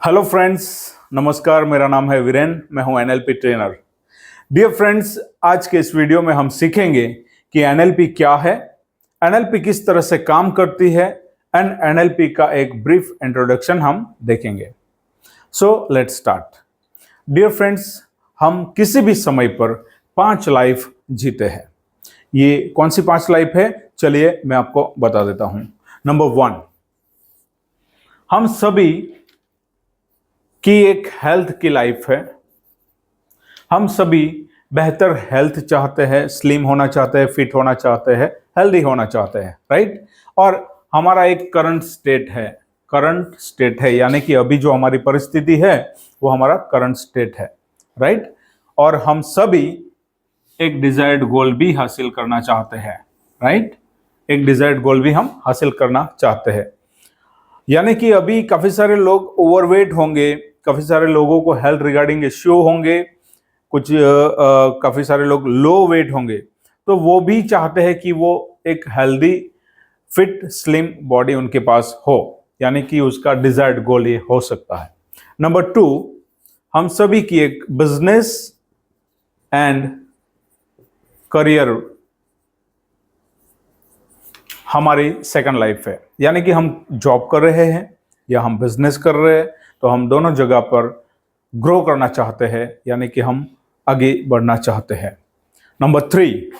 Hello friends, नमस्कार। मेरा नाम है वीरेन, मैं हूं एनएलपी ट्रेनर। डियर फ्रेंड्स, आज के इस वीडियो में हम सीखेंगे कि एनएलपी क्या है, एनएलपी किस तरह से काम करती है एंड एनएलपी का एक ब्रीफ इंट्रोडक्शन हम देखेंगे। So let's start. Dear friends, हम किसी भी समय पर 5 लाइफ जीते हैं। ये कौन सी 5 लाइफ है, चलिए मैं आपको बता देता हूं। नंबर 1, हम सभी की एक हेल्थ की लाइफ है। हम सभी बेहतर हेल्थ चाहते हैं, स्लिम होना चाहते हैं, फिट होना चाहते हैं, हेल्दी होना चाहते हैं, राइट। और हमारा एक करंट स्टेट है, यानी कि अभी जो हमारी परिस्थिति है वो हमारा करंट स्टेट है, राइट। और हम सभी एक डिजायर्ड गोल भी हासिल करना चाहते हैं, राइट। एक डिजायर्ड गोल भी हम हासिल करना चाहते हैं, यानी कि अभी काफी सारे लोग ओवरवेट होंगे, काफी सारे लोगों को हेल्थ रिगार्डिंग इश्यू होंगे, काफी सारे लोग लो वेट होंगे, तो वो भी चाहते हैं कि वो एक हेल्दी फिट स्लिम बॉडी उनके पास हो, यानी कि उसका डिजायर्ड गोल ये हो सकता है। नंबर 2, हम सभी की एक बिजनेस एंड करियर हमारी सेकंड लाइफ है, यानी कि हम जॉब कर रहे हैं या हम बिजनेस कर रहे हैं, तो हम दोनों जगह पर ग्रो करना चाहते हैं, यानी कि हम आगे बढ़ना चाहते हैं। नंबर 3,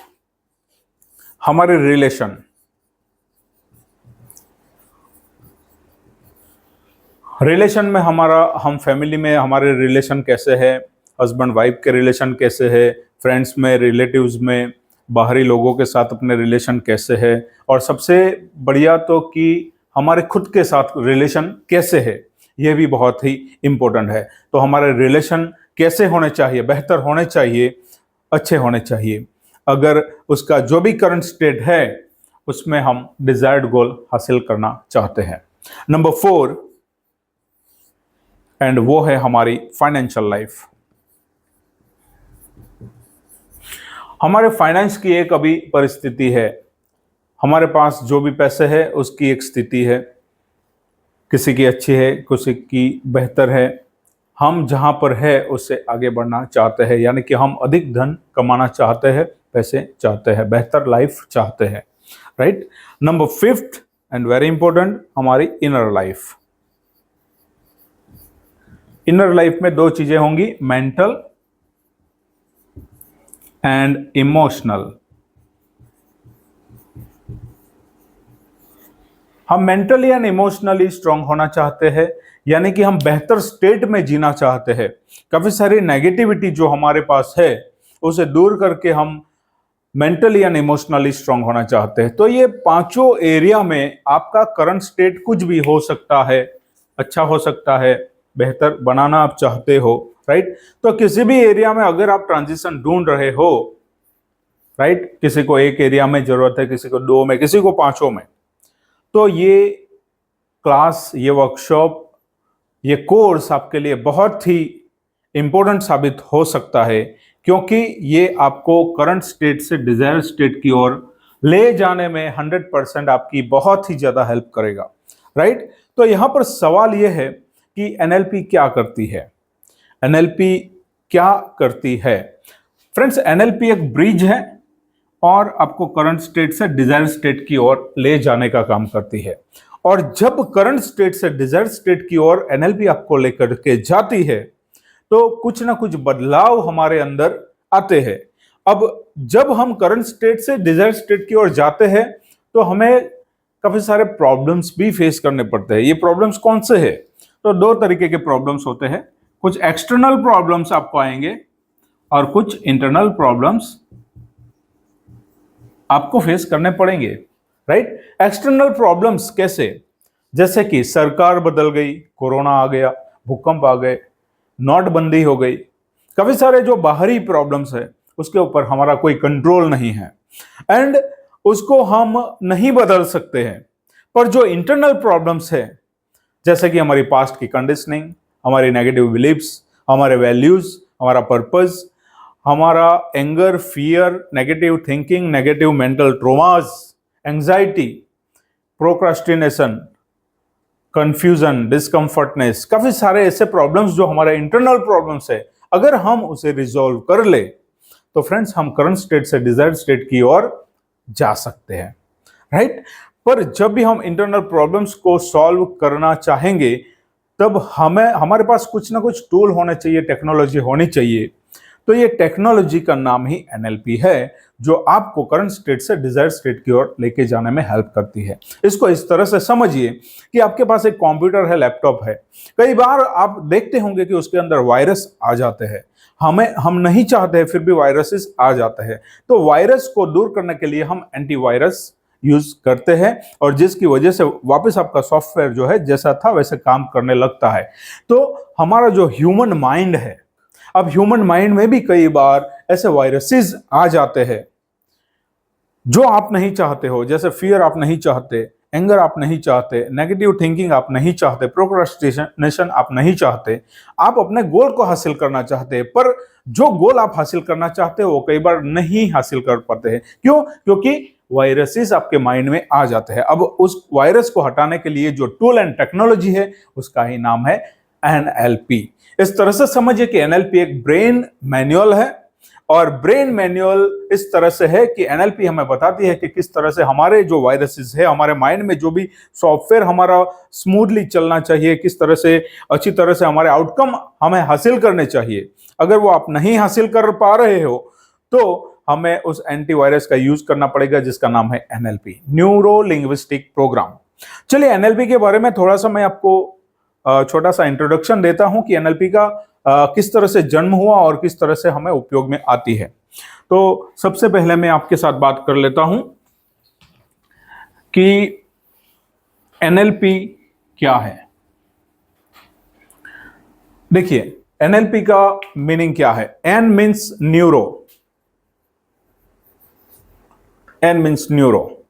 हमारे रिलेशन में हम फैमिली में हमारे रिलेशन कैसे है, हस्बैंड वाइफ के रिलेशन कैसे है, फ्रेंड्स में, रिलेटिव्स में, बाहरी लोगों के साथ अपने रिलेशन कैसे है, और सबसे बढ़िया तो कि हमारे खुद के साथ रिलेशन कैसे है, यह भी बहुत ही इंपॉर्टेंट है। तो हमारे रिलेशन कैसे होने चाहिए, बेहतर होने चाहिए, अच्छे होने चाहिए, अगर उसका जो भी करंट स्टेट है उसमें हम डिजायर्ड गोल हासिल करना चाहते हैं। नंबर 4, एंड वो है हमारी फाइनेंशियल लाइफ। हमारे फाइनेंस की एक अभी परिस्थिति है, हमारे पास जो भी पैसे है उसकी एक स्थिति है, किसी की अच्छी है, किसी की बेहतर है। हम जहां पर है उससे आगे बढ़ना चाहते हैं, यानी कि हम अधिक धन कमाना चाहते हैं, पैसे चाहते हैं, बेहतर लाइफ चाहते हैं, right. Number 5 and very important, हमारी इनर लाइफ। इनर लाइफ में 2 चीजें होंगी, मेंटल एंड इमोशनल। हम मेंटली एंड इमोशनली स्ट्रांग होना चाहते हैं, यानी कि हम बेहतर स्टेट में जीना चाहते हैं। काफी सारी नेगेटिविटी जो हमारे पास है उसे दूर करके हम मेंटली एंड इमोशनली स्ट्रांग होना चाहते हैं। तो ये 5 एरिया में आपका करंट स्टेट कुछ भी हो सकता है, अच्छा हो सकता है, बेहतर बनाना आप चाहते हो, राइट। तो किसी भी एरिया में अगर आप ट्रांजिशन ढूंढ रहे हो, राइट, किसी को एक एरिया में जरूरत है, किसी को 2 में, किसी को 5 में, तो ये क्लास, ये वर्कशॉप, ये कोर्स आपके लिए बहुत ही इंपॉर्टेंट साबित हो सकता है, क्योंकि ये आपको करंट स्टेट से डिजायर स्टेट की ओर ले जाने में 100% आपकी बहुत ही ज्यादा हेल्प करेगा, राइट। तो यहां पर सवाल यह है कि एनएलपी क्या करती है। एनएलपी क्या करती है फ्रेंड्स? एनएलपी एक ब्रिज है और आपको करंट स्टेट से डिजायर स्टेट की ओर ले जाने का काम करती है। और जब करंट स्टेट से डिजायर स्टेट की ओर एनएलपी आपको लेकर के जाती है तो कुछ ना कुछ बदलाव हमारे अंदर आते हैं। अब जब हम करंट स्टेट से डिजायर स्टेट की ओर जाते हैं तो हमें काफी सारे प्रॉब्लम्स भी फेस करने पड़ते हैं। ये प्रॉब्लम्स कौन से हैं? तो 2 तरीके के प्रॉब्लम्स होते हैं। कुछ एक्सटर्नल प्रॉब्लम्स आपको आएंगे और कुछ इंटरनल प्रॉब्लम्स आपको फेस करने पड़ेंगे, राइट। एक्सटर्नल प्रॉब्लम्स कैसे? जैसे कि सरकार बदल गई, कोरोना आ गया, भूकंप आ गए, नोटबंदी हो गई, काफी सारे जो बाहरी प्रॉब्लम्स है उसके ऊपर हमारा कोई कंट्रोल नहीं है एंड उसको हम नहीं बदल सकते हैं। पर जो इंटरनल प्रॉब्लम्स है, जैसे कि हमारी पास्ट की कंडीशनिंग, हमारी नेगेटिव बिलीव्स, हमारे वैल्यूज, हमारा पर्पस, हमारा anger, fear, negative thinking, negative mental traumas, anxiety, procrastination, confusion, discomfortness, काफी सारे ऐसे प्रॉब्लम्स जो हमारे इंटरनल प्रॉब्लम्स है, अगर हम उसे रिजॉल्व कर ले तो फ्रेंड्स हम करंट स्टेट से डिजायर्ड स्टेट की ओर जा सकते हैं, राइट। पर जब भी हम इंटरनल प्रॉब्लम्स को सॉल्व करना चाहेंगे तब हमें हमारे पास कुछ ना कुछ टूल होने चाहिए, टेक्नोलॉजी होनी चाहिए। तो ये टेक्नोलॉजी का नाम ही एनएलपी है, जो आपको करंट स्टेट से डिजायर्ड स्टेट की ओर लेके जाने में हेल्प करती है। इसको इस तरह से समझिए कि आपके पास एक कंप्यूटर है, लैपटॉप है, कई बार आप देखते होंगे कि उसके अंदर वायरस आ जाते हैं, हम नहीं चाहते हैं फिर भी वायरसेस आ जाते हैं। तो वायरस को दूर करने के लिए हम एंटीवायरस यूज करते हैं और जिसकी वजह से वापस आपका सॉफ्टवेयर जो है जैसा था वैसे काम करने लगता है। तो हमारा जो ह्यूमन माइंड है, अब ह्यूमन माइंड में भी कई बार ऐसे वायरसेस आ जाते हैं जो आप नहीं चाहते हो, जैसे फियर आप नहीं चाहते, एंगर आप नहीं चाहते, नेगेटिव थिंकिंग आप नहीं चाहते, प्रोक्रास्टिनेशन आप नहीं चाहते, आप अपने गोल को हासिल करना चाहते हैं, पर जो गोल आप हासिल करना चाहते हो वो कई बार नहीं हासिल कर पाते हैं। क्यों? क्योंकि वायरसेस आपके माइंड में आ जाते हैं। अब उस वायरस को हटाने के लिए जो टूल एंड टेक्नोलॉजी है उसका ही नाम है एनएलपी। इस तरह से समझिए कि एनएलपी एक ब्रेन मैनुअल है, और ब्रेन मैनुअल इस तरह से है कि एनएलपी हमें बताती है कि किस तरह से हमारे जो वायरसेस है, हमारे माइंड में जो भी सॉफ्टवेयर हमारा स्मूथली चलना चाहिए, किस तरह से अच्छी तरह से हमारे आउटकम हमें हासिल करने चाहिए, अगर वो आप नहीं हासिल कर पा रहे हो तो हमें उस एंटीवायरस का यूज करना पड़ेगा जिसका नाम है एनएलपी, न्यूरो लिंग्विस्टिक प्रोग्राम। चलिए एनएलपी के बारे में थोड़ा सा मैं आपको छोटा सा इंट्रोडक्शन देता हूं कि एनएलपी का किस तरह से जन्म हुआ और किस तरह से हमें उपयोग में आती है। तो सबसे पहले मैं आपके साथ बात कर लेता हूं कि एनएलपी क्या है। देखिए एनएलपी का मीनिंग क्या है। N means neuro, N means neuro.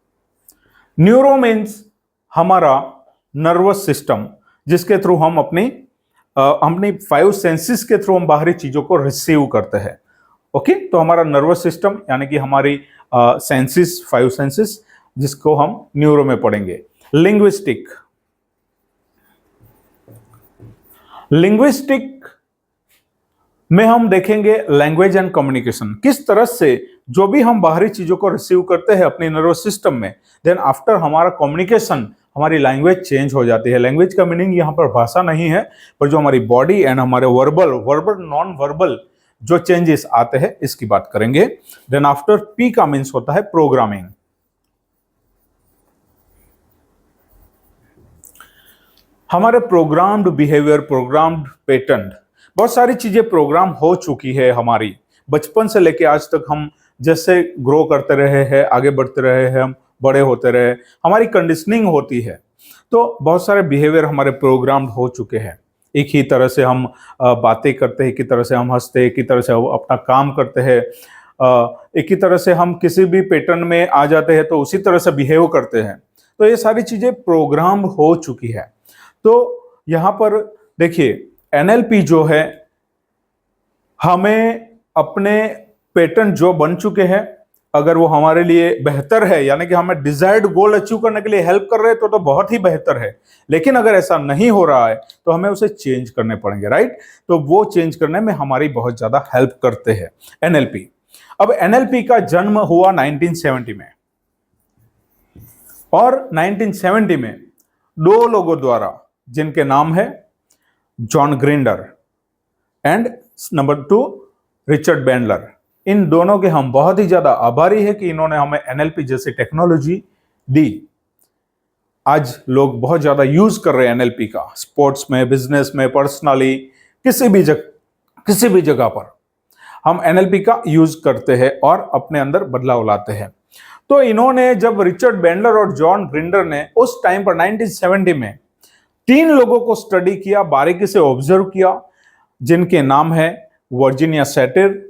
Neuro means हमारा नर्वस सिस्टम, जिसके थ्रू हम अपनी 5 सेंसेस के थ्रू हम बाहरी चीजों को रिसीव करते हैं। ओके, तो हमारा नर्वस सिस्टम यानी कि हमारी सेंसेस, 5 सेंसेस, जिसको हम न्यूरो में पढ़ेंगे। लिंग्विस्टिक, लिंग्विस्टिक में हम देखेंगे लैंग्वेज एंड कम्युनिकेशन, किस तरह से जो भी हम बाहरी चीजों को रिसीव करते हैं अपने नर्वस सिस्टम में, देन आफ्टर हमारा कम्युनिकेशन, हमारी लैंग्वेज चेंज हो जाती है। लैंग्वेज का मीनिंग यहाँ पर भाषा नहीं है, पर जो हमारी बॉडी एंड हमारे वर्बल नॉन वर्बल जो चेंजेस आते हैं इसकी बात करेंगे। देन आफ्टर पी का मीन्स होता है प्रोग्रामिंग। हमारे प्रोग्राम्ड बिहेवियर, प्रोग्राम्ड पैटर्न, बहुत सारी चीजें प्रोग्राम हो चुकी है हमारी, बचपन से लेके आज तक हम जैसे ग्रो करते रहे हैं, आगे बढ़ते रहे हैं, हम बड़े होते रहे, हमारी कंडीशनिंग होती है, तो बहुत सारे बिहेवियर हमारे प्रोग्राम्ड हो चुके हैं। एक ही तरह से हम बातें करते हैं, एक ही तरह से हम हंसते हैं, एक ही तरह से अपना काम करते हैं, एक ही तरह से हम किसी भी पैटर्न में आ जाते हैं तो उसी तरह से बिहेव करते हैं। तो ये सारी चीजें प्रोग्राम हो चुकी है। तो यहां पर देखिए एनएलपी जो है हमें अपने पैटर्न जो बन चुके हैं, अगर वो हमारे लिए बेहतर है, यानी कि हमें डिजायर्ड गोल अचीव करने के लिए हेल्प कर रहे हैं तो बहुत ही बेहतर है। लेकिन अगर ऐसा नहीं हो रहा है तो हमें उसे चेंज करने पड़ेंगे, राइट। तो वो चेंज करने में हमारी बहुत ज्यादा हेल्प करते हैं एनएलपी। अब एनएलपी का जन्म हुआ 1970 में, और 1970 में 2 लोगों द्वारा, जिनके नाम है John Grinder and number 2 Richard Bandler. इन दोनों के हम बहुत ही ज्यादा आभारी है कि इन्होंने हमें एनएलपी जैसी टेक्नोलॉजी दी। आज लोग बहुत ज्यादा यूज कर रहे हैं एनएलपी का, स्पोर्ट्स में, बिजनेस में, पर्सनली, किसी भी जगह पर हम एनएलपी का यूज करते हैं और अपने अंदर बदलाव लाते हैं। तो इन्होंने, जब रिचर्ड बैंडलर और जॉन ग्रिंडर ने उस टाइम पर 1970 में 3 लोगों को स्टडी किया, बारीकी से ऑब्जर्व किया, जिनके नाम है Virginia Satir,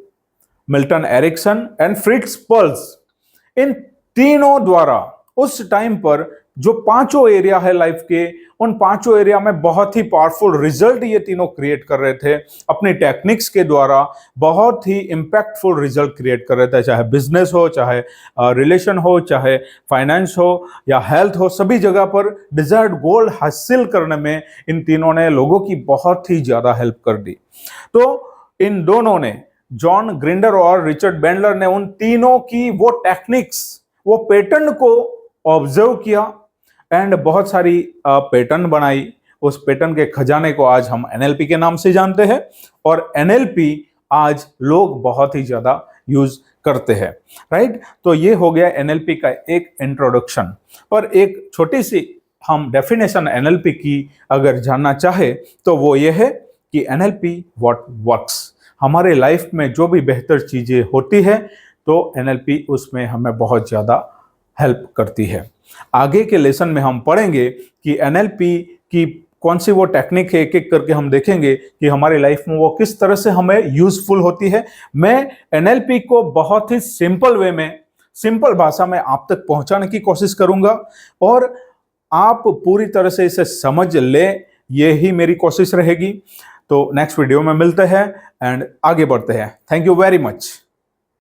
Milton Erickson and Fritz Perls. इन तीनों द्वारा उस टाइम पर जो पांचों एरिया है लाइफ के, उन पांचों एरिया में बहुत ही पावरफुल रिजल्ट ये तीनों क्रिएट कर रहे थे अपनी टेक्निक्स के द्वारा। बहुत ही इंपैक्टफुल रिजल्ट क्रिएट कर रहे थे, चाहे बिजनेस हो, चाहे रिलेशन हो, चाहे फाइनेंस हो या हेल्थ हो, सभी जगह पर डिजायर्ड गोल हासिल करने में इन तीनों ने लोगों की बहुत ही ज्यादा हेल्प कर दी। तो इन दोनों ने, जॉन ग्रिंडर और रिचर्ड बैंडलर ने, उन तीनों की वो टेक्निक्स, वो पैटर्न को ऑब्जर्व किया एंड बहुत सारी पैटर्न बनाई। उस पैटर्न के खजाने को आज हम एनएलपी के नाम से जानते हैं और एनएलपी आज लोग बहुत ही ज्यादा यूज करते हैं, राइट। तो ये हो गया एनएलपी का एक इंट्रोडक्शन। पर एक छोटी सी हम डेफिनेशन एनएलपी की अगर जानना चाहे तो वो ये है कि एनएलपी व्हाट वर्क्स। हमारे लाइफ में जो भी बेहतर चीजें होती है तो एनएलपी उसमें हमें बहुत ज्यादा हेल्प करती है। आगे के लेसन में हम पढ़ेंगे कि एनएलपी की कौन सी वो टेक्निक है, एक एक करके हम देखेंगे कि हमारी लाइफ में वो किस तरह से हमें यूजफुल होती है। मैं एनएलपी को बहुत ही सिंपल वे में, सिंपल भाषा में आप तक पहुंचाने की कोशिश करूंगा और आप पूरी तरह से इसे समझ ले, ये ही मेरी कोशिश रहेगी। तो नेक्स्ट वीडियो में मिलते हैं एंड आगे बढ़ते हैं। Thank you very much.